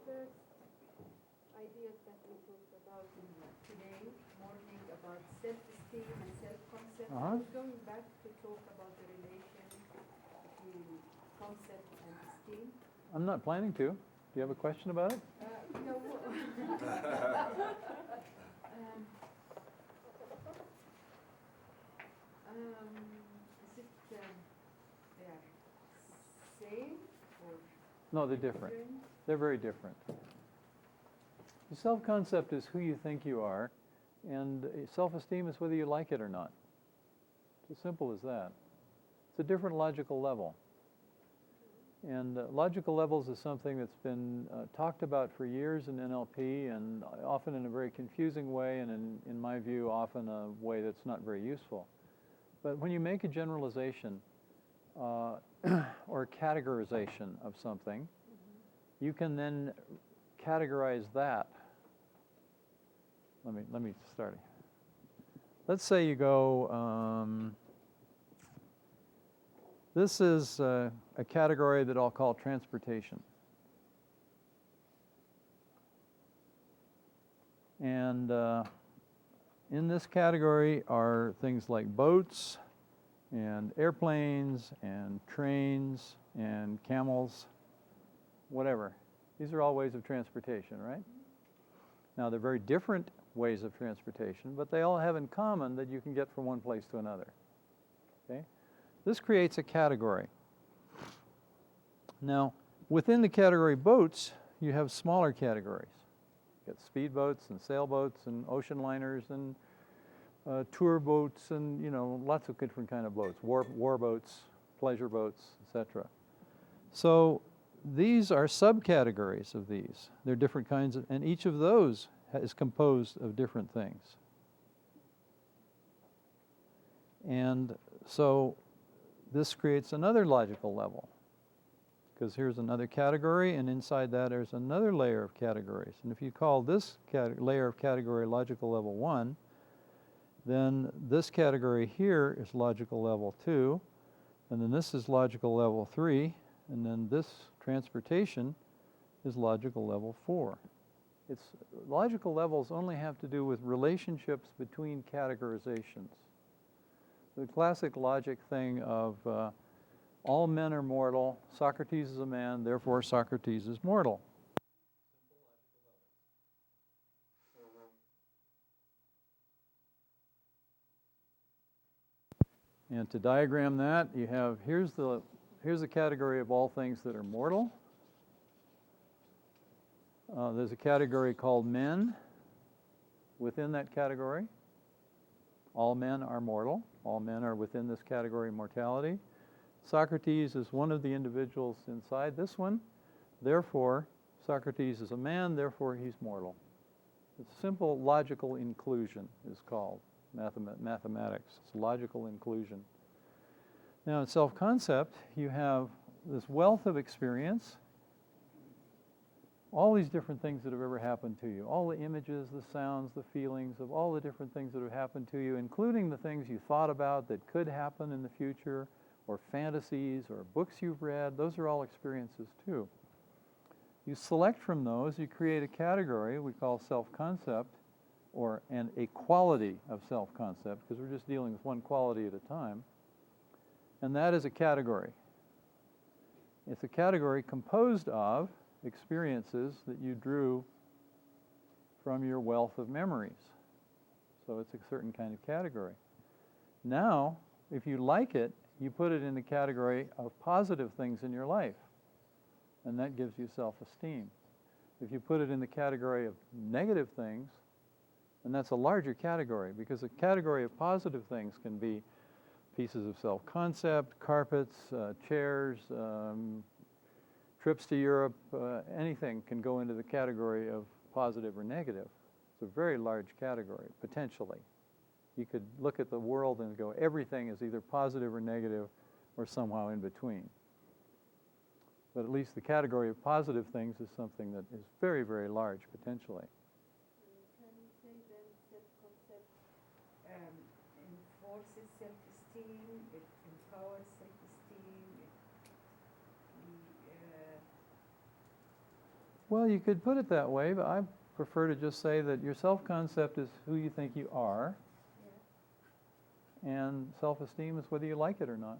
first ideas that we talked about today morning about self-esteem and self-concept. I was going back to talk about the relation between concept and esteem. I'm not planning to. Do you have a question about it? No. Is it they are same or No, they're different. They're very different. The self-concept is who you think you are, and self-esteem is whether you like it or not. It's as simple as that. It's a different logical level. And logical levels is something that's been talked about for years in NLP, and often in a very confusing way, and in my view, often a way that's not very useful. But when you make a generalization or categorization of something, you can then categorize that. Let me start. Let's say you go, this is a category that I'll call transportation. And in this category are things like boats and airplanes and trains and camels, whatever. These are all ways of transportation, right? Now, they're very different ways of transportation, but they all have in common that you can get from one place to another. Okay? This creates a category. Now, within the category boats, you have smaller categories. You got speedboats and sailboats and ocean liners and tour boats and, you know, lots of different kind of boats, war boats, pleasure boats, etc. So these are subcategories of these. They're different kinds of, and each of those is composed of different things. And so this creates another logical level, because here's another category, and inside that there's another layer of categories. And if you call this layer of category logical level 1, then this category here is logical level 2, and then this is logical level 3, and then this transportation is logical level 4. It's logical levels only have to do with relationships between categorizations. The classic logic thing of all men are mortal, Socrates is a man, therefore Socrates is mortal. And to diagram that, you have, here's the category of all things that are mortal. There's a category called men within that category. All men are mortal. All men are within this category of mortality. Socrates is one of the individuals inside this one. Therefore, Socrates is a man, therefore he's mortal. It's simple logical inclusion is called mathematics. It's logical inclusion. Now in self-concept, you have this wealth of experience, all these different things that have ever happened to you, all the images, the sounds, the feelings of all the different things that have happened to you, including the things you thought about that could happen in the future, or fantasies, or books you've read. Those are all experiences too. You select from those, you create a category we call self-concept, and a quality of self-concept, because we're just dealing with one quality at a time, and that is a category. It's a category composed of experiences that you drew from your wealth of memories. So it's a certain kind of category. Now, if you like it, you put it in the category of positive things in your life, and that gives you self-esteem. If you put it in the category of negative things, and that's a larger category, because a category of positive things can be pieces of self-concept, carpets, chairs, trips to Europe, anything can go into the category of positive or negative. It's a very large category, potentially. You could look at the world and go, everything is either positive or negative or somehow in between. But at least the category of positive things is something that is very, very large, potentially. Can you say then self-concept enforces self-esteem, it empowers self-esteem, Well, you could put it that way, but I prefer to just say that your self-concept is who you think you are, and self-esteem is whether you like it or not.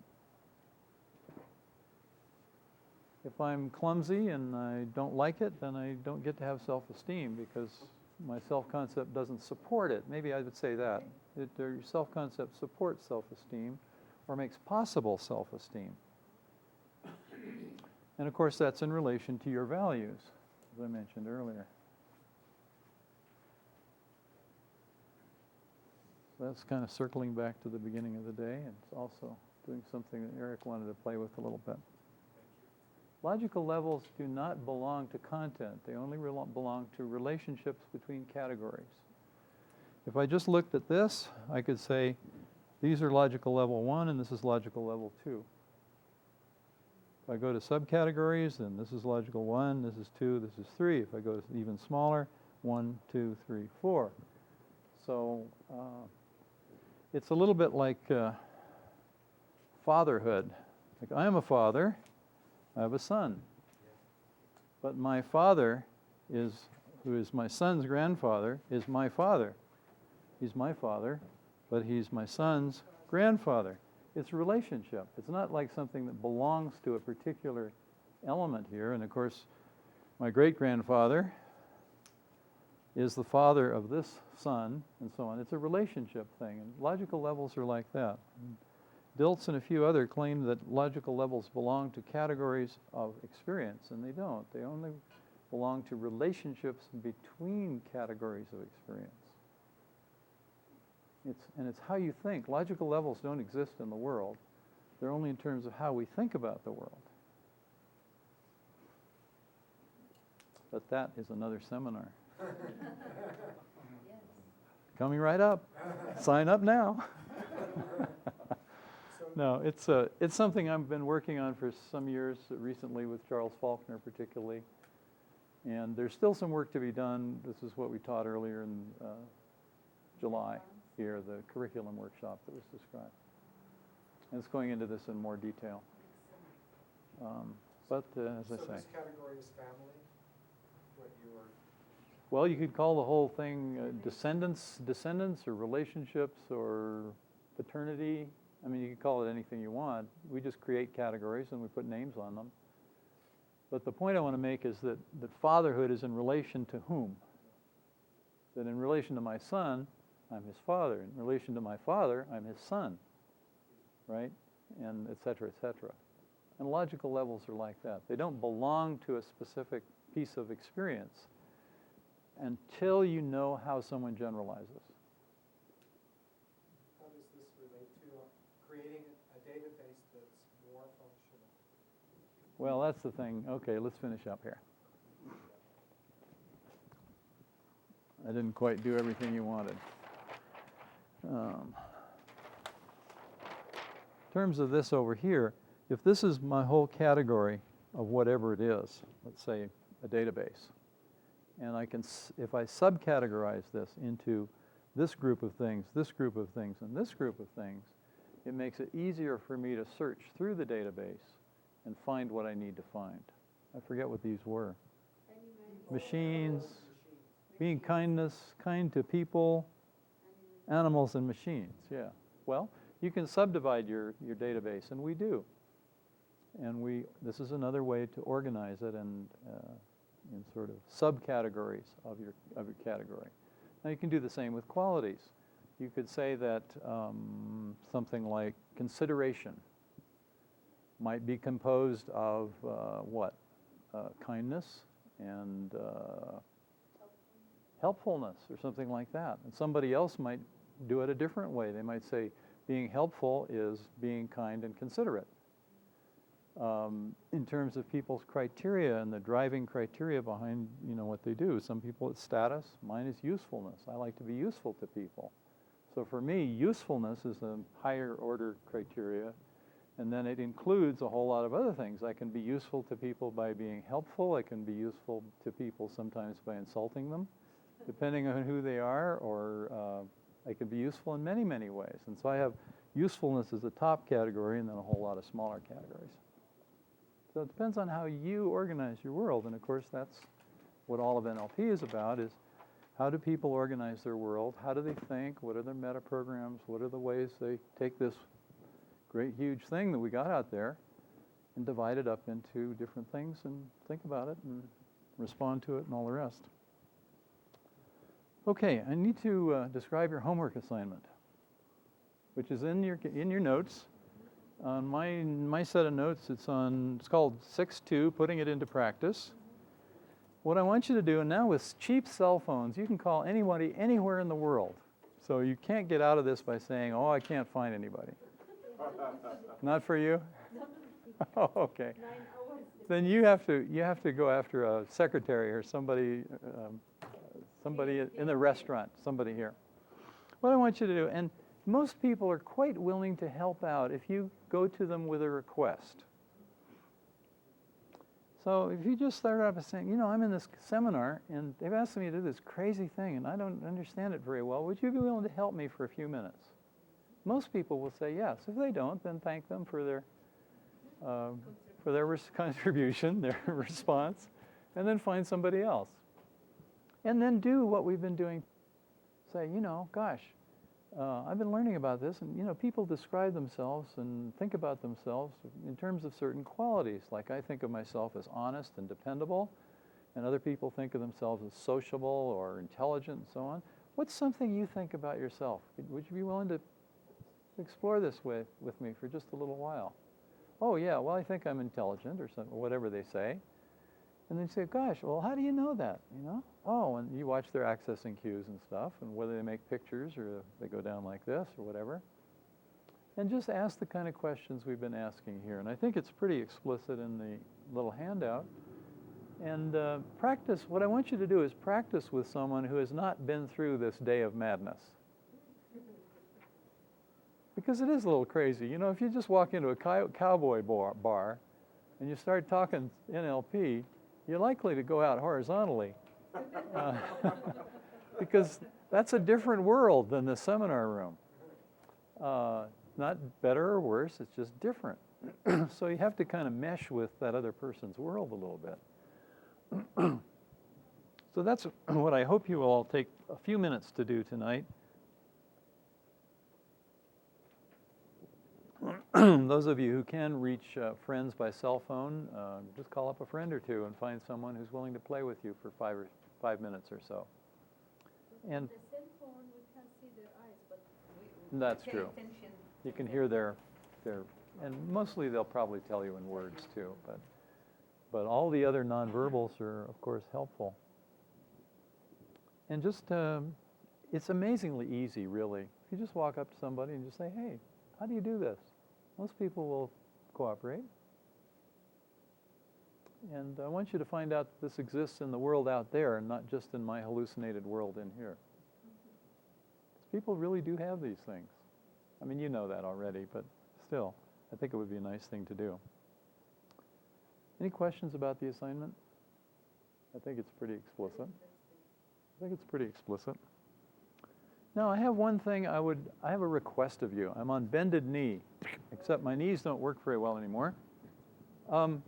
If I'm clumsy and I don't like it, then I don't get to have self-esteem because my self-concept doesn't support it. Maybe I would say that. Your self-concept supports self-esteem or makes possible self-esteem. And of course, that's in relation to your values, as I mentioned earlier. So that's kind of circling back to the beginning of the day, and it's also doing something that Eric wanted to play with a little bit. Logical levels do not belong to content. They only belong to relationships between categories. If I just looked at this, I could say, these are logical level 1 and this is logical level 2. If I go to subcategories, then this is logical 1, this is 2, this is 3. If I go to even smaller, 1, 2, 3, 4. So it's a little bit like fatherhood. Like, I am a father, I have a son. But my father who is my son's grandfather, is my father. He's my father, but he's my son's grandfather. It's a relationship. It's not like something that belongs to a particular element here. And of course, my great-grandfather is the father of this son, and so on. It's a relationship thing, and logical levels are like that. Dilts and a few other claim that logical levels belong to categories of experience, and they don't. They only belong to relationships between categories of experience. It's how you think. Logical levels don't exist in the world. They're only in terms of how we think about the world. But that is another seminar. Coming right up. Sign up now. No, it's something I've been working on for some years, recently with Charles Faulkner particularly. And there's still some work to be done. This is what we taught earlier in July here, the curriculum workshop that was described. And it's going into this in more detail. But as I say. So this category is family? What you were... Well, you could call the whole thing descendants or relationships or paternity. I mean, you could call it anything you want. We just create categories and we put names on them. But the point I want to make is that fatherhood is in relation to whom? That in relation to my son, I'm his father. In relation to my father, I'm his son. Right? And et cetera, et cetera. And logical levels are like that. They don't belong to a specific piece of experience until you know how someone generalizes. How does this relate to creating a database that's more functional? Well, that's the thing. Okay, let's finish up here. I didn't quite do everything you wanted. In terms of this over here, if this is my whole category of whatever it is, let's say a database, and if I subcategorize this into this group of things, this group of things, and this group of things, it makes it easier for me to search through the database and find what I need to find. I forget what these were. Machines, being kind to people, animals and machines, yeah. Well, you can subdivide your database, and we do. And this is another way to organize it and in sort of subcategories of your category. Now you can do the same with qualities. You could say that something like consideration might be composed of kindness and helpfulness or something like that. And somebody else might do it a different way. They might say being helpful is being kind and considerate. In terms of people's criteria and the driving criteria behind what they do. Some people it's status, mine is usefulness. I like to be useful to people. So for me, usefulness is a higher order criteria, and then it includes a whole lot of other things. I can be useful to people by being helpful. I can be useful to people sometimes by insulting them, depending on who they are, or I can be useful in many, many ways. And so I have usefulness as the top category and then a whole lot of smaller categories. So it depends on how you organize your world, and of course that's what all of NLP is about is how do people organize their world? How do they think? What are their meta programs? What are the ways they take this great huge thing that we got out there and divide it up into different things and think about it and respond to it and all the rest. Okay, I need to describe your homework assignment, which is in your notes. On my set of notes, it's called 6.2, Putting It Into Practice. What I want you to do, and now with cheap cell phones, you can call anybody anywhere in the world. So you can't get out of this by saying, oh, I can't find anybody. Not for you? Oh, okay. 9 hours. Then you have to go after a secretary or somebody in the restaurant, somebody here. What I want you to do, and most people are quite willing to help out if you go to them with a request. So if you just start off by saying, you know, I'm in this seminar and they've asked me to do this crazy thing and I don't understand it very well, would you be willing to help me for a few minutes? Most people will say yes. If they don't, then thank them for their contribution, their response, and then find somebody else. And then do what we've been doing. Say, you know, gosh, I've been learning about this, and you know, people describe themselves and think about themselves in terms of certain qualities. Like I think of myself as honest and dependable, and other people think of themselves as sociable or intelligent and so on. What's something you think about yourself? Would you be willing to explore this with me for just a little while? Oh yeah, well I think I'm intelligent or something, or whatever they say. And then you say, gosh, well how do you know that, you know? Oh, and you watch their accessing cues and stuff, and whether they make pictures or they go down like this or whatever. And just ask the kind of questions we've been asking here. And I think it's pretty explicit in the little handout. And practice, what I want you to do is practice with someone who has not been through this day of madness. Because it is a little crazy. You know, if you just walk into a cowboy bar and you start talking NLP, you're likely to go out horizontally. Because that's a different world than the seminar room. Not better or worse, it's just different. So you have to kind of mesh with that other person's world a little bit. So that's what I hope you will all take a few minutes to do tonight. Those of you who can reach friends by cell phone, just call up a friend or two and find someone who's willing to play with you for 5 minutes or so. And the cell phone, we can't see their eyes, but we that's pay true. attention. You can hear their, and mostly they'll probably tell you in words too, but all the other nonverbals are of course helpful. And just, it's amazingly easy really. If you just walk up to somebody and just say, hey, how do you do this? Most people will cooperate. And I want you to find out that this exists in the world out there and not just in my hallucinated world in here. People really do have these things. I mean, you know that already, but still, I think it would be a nice thing to do. Any questions about the assignment? I think it's pretty explicit. Now, I have one thing I have a request of you. I'm on bended knee, except my knees don't work very well anymore. My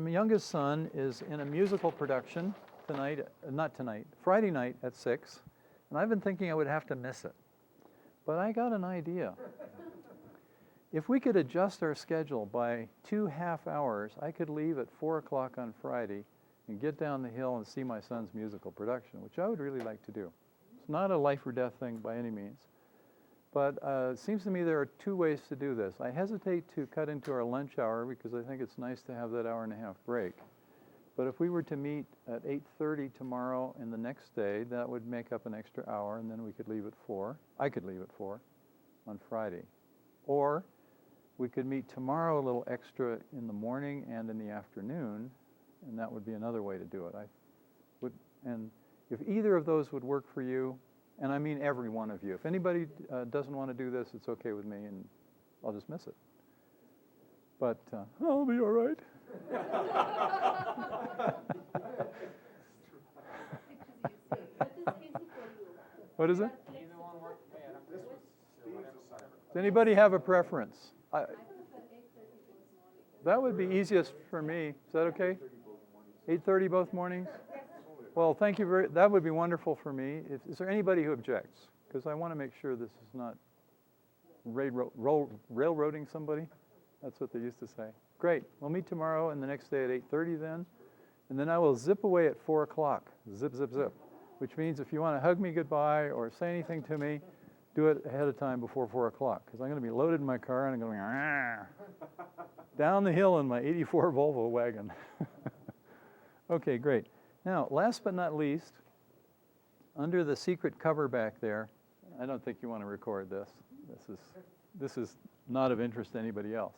youngest son is in a musical production Friday night at 6, and I've been thinking I would have to miss it. But I got an idea. If we could adjust our schedule by 2 half hours, I could leave at 4 o'clock on Friday and get down the hill and see my son's musical production, which I would really like to do. It's not a life or death thing by any means. But it seems to me there are 2 ways to do this. I hesitate to cut into our lunch hour because I think it's nice to have that hour and a half break. But if we were to meet at 8:30 tomorrow and the next day, that would make up an extra hour, and then we could leave at 4. I could leave at 4 on Friday. Or we could meet tomorrow a little extra in the morning and in the afternoon, and that would be another way to do it. And if either of those would work for you, and I mean every one of you, if anybody doesn't want to do this, it's okay with me, and I'll just miss it. But I'll be all right. What is it? Does anybody have a preference? That would be easiest for me. Is that okay? 8:30 both mornings? Well, thank you that would be wonderful for me. Is there anybody who objects? Because I want to make sure this is not railroading somebody. That's what they used to say. Great. We'll meet tomorrow and the next day at 8:30 then. And then I will zip away at 4 o'clock. Zip, zip, zip. Which means if you want to hug me goodbye or say anything to me, do it ahead of time before 4 o'clock. Because I'm going to be loaded in my car and I'm going down the hill in my 84 Volvo wagon. Okay, great. Now, last but not least, under the secret cover back there, I don't think you want to record this. This is not of interest to anybody else.